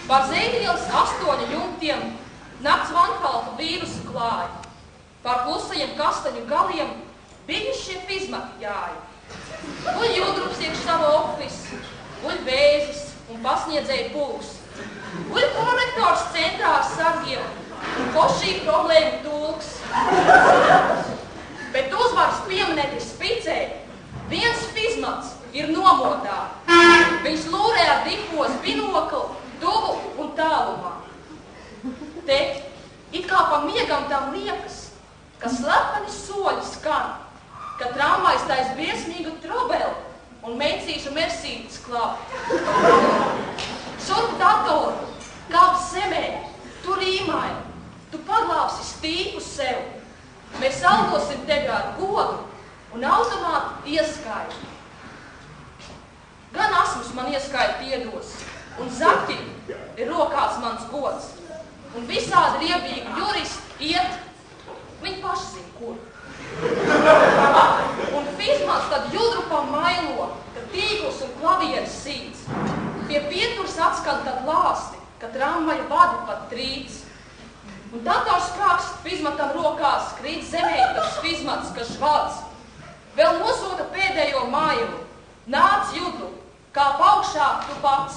Pār Zeigielas 8 jumtiem nakts vanhaltu vīrusu klāja. Pār klusajiem kastaņu galiem bijušie fizmati jāja. Guļ Judrups iekš savu ofisu, guļ Vēzis un pasniedzēja pūs. Guļ prorektors centrā ar sargiem un košī problēmu tulks. Bet uzvaras pieminēti spicē, viens fizmats ir nomodā. Viņš lūrē ar dipos binokli, tuvu un tālumā. Te, it kā pa miegam tam liekas, ka slepeni soļi skan, ka tramvajs tais briesmīgu trobeli un meicīšu mersītes klāt. Šurp datoru, kāp zemē, tu rīmai, tu paglāpsi stīpu sev. Mēs algosim tevi ar godu un automātu ieskaitu. Gan asmus man ieskaitu iedos, un zakti ir rokās mans gods. Un visādi riebīgi juristi iet, viņi paši zina, kur. Un fizmats tad Judrupam mailo, ka tīkls un klavieris sīts. Pie pieturas atskan tad lāsti, ka tramvaja vadi pat trīc. Un dators sprāks fizmatam rokās, krīt zemē tas fizmats, kas žvads. Vēl nosūta pēdējo mailu. Nāc, Judru, kā paukšā tu pats.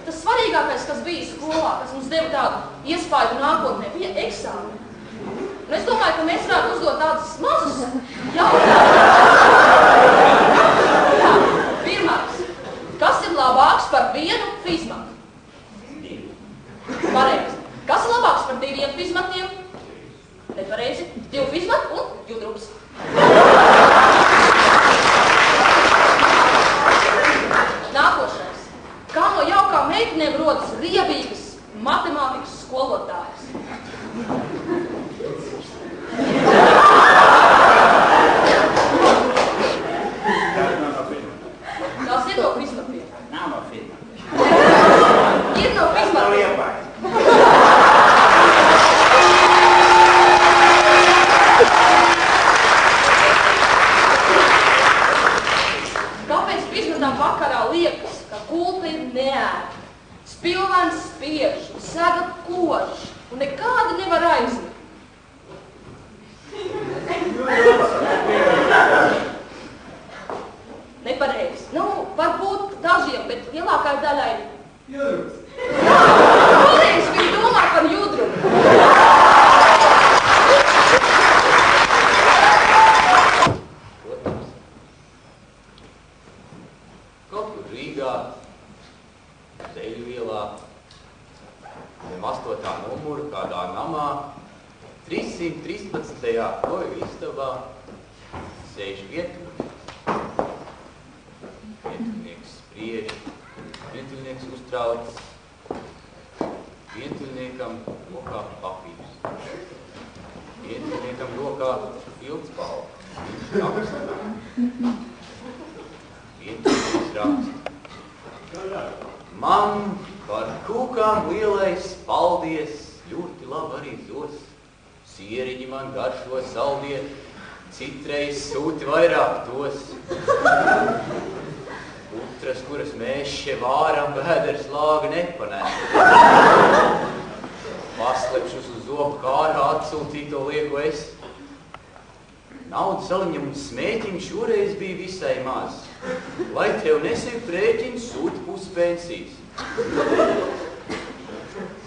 Tas svarīgākais, kas bija skolā, kas mums deva tādu iespaidu nākotnē, bija eksāmeni. Un es domāju, ka mēs varētu uzdot tādus mazus jautājumus. Jā, pirmais. Kas ir labāks par vienu fizmatu? Pareizi. Kas ir labāks par 2 fizmatiem? Nepareizi. 2 fizmati un Judrups. Nākošais. Kā no jaukām meitenēm rodas riebīgas matemātikas skolotājas? Tās ir no fizmatiem. Nav no fizmatiem. Ir no fizmatiem. Kāpēc fizmatām vakarā liekas, ka kulpa ir neēta, spilvens spiež, sega kož un nekādi nevar aizlikt? Nepareizi. Nu, varbūt dažiem, bet lielākai daļai... Judrups. Jā, pareizi, viņi domā par Judrupu. Kaut kur Rīgā, Zeļvielā, zem 8. numuru kādā namā, 313. koju istabā, sēž vietulnieks. Vietulnieks spriež, vietulnieks uztrauc, vietulniekam rokā papīrs. Vietulniekam rokā pildspalva, viņš raksta. Vietulnieks raksta. Man par kūkām lielais paldies, ļoti labi arī zos. Sieriņi man garšo saldie, citreiz sūti vairāk tos. Putras, kuras mēs še vāram, vēders lāga nepanēs. Paslepšus uz zobu kārā atsūtīto lieku es. Naudu saliņam un smēķim šoreiz bija visai maz. Lai tev nesēk rēķini, sūti puspensijas.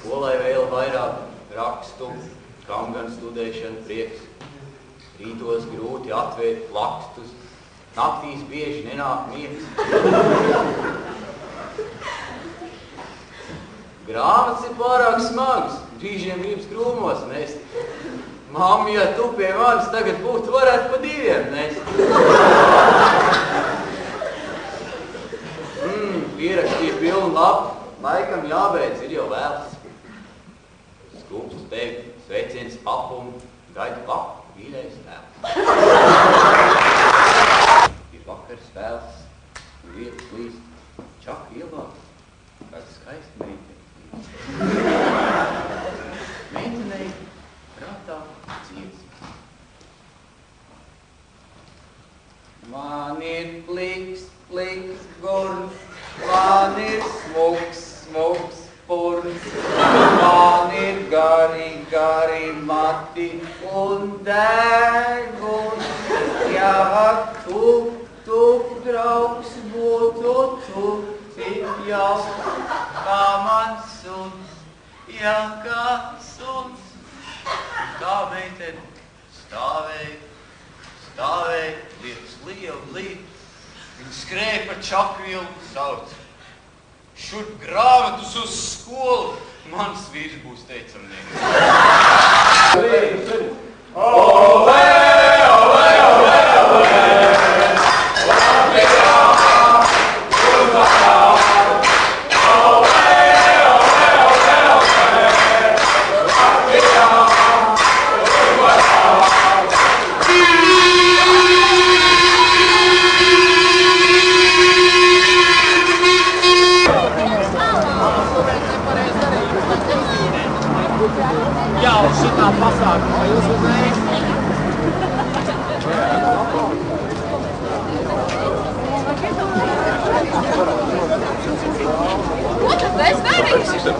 Ko lai vēl vairāk rakstu, kam gan studēšana prieks. Rītos grūti atvērt plakstus, naktīs bieži nenāk miegs. Grāmatas ir pārāk smagas, brīžiem gribas krūmos mest. Mamma, ja tu pie manis tagad būtu, varētu pa 2 nest. laikam jābeidz, ir jau vēls. Skūps uz tevi, sveiciens papu un gaidu papu, mīļais tēvs. Ir vakars vēls, un vietas līst čaku ielā, kāda skaista meitene. Meitenei prātā dziesmas. Man ir pliks, pliks gurns, man ir smuks, smuks purns, man ir gari, gari mati un deguns. Ja tu draugs būtu tu, cik jau kā man suns, ja kā suns. Tā meitene stāvēja, lietas liela. Viņa skrēja pa čakvielu sauc. Šurp grāmatus uz skolu, mans vīrs būs teicamnieks. Olē, olē, olē, olē, Latvijā, Latvijā. Olē, olē, olē, olē, Latvijā, Jā, uz šitā pasākuma, vai jūs uzreiz? Ko tad es darīšu?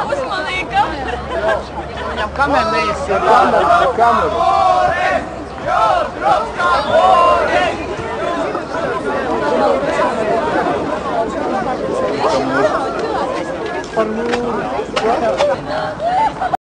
Uzmanīga! Viņam kameru neizsaka. Kameru.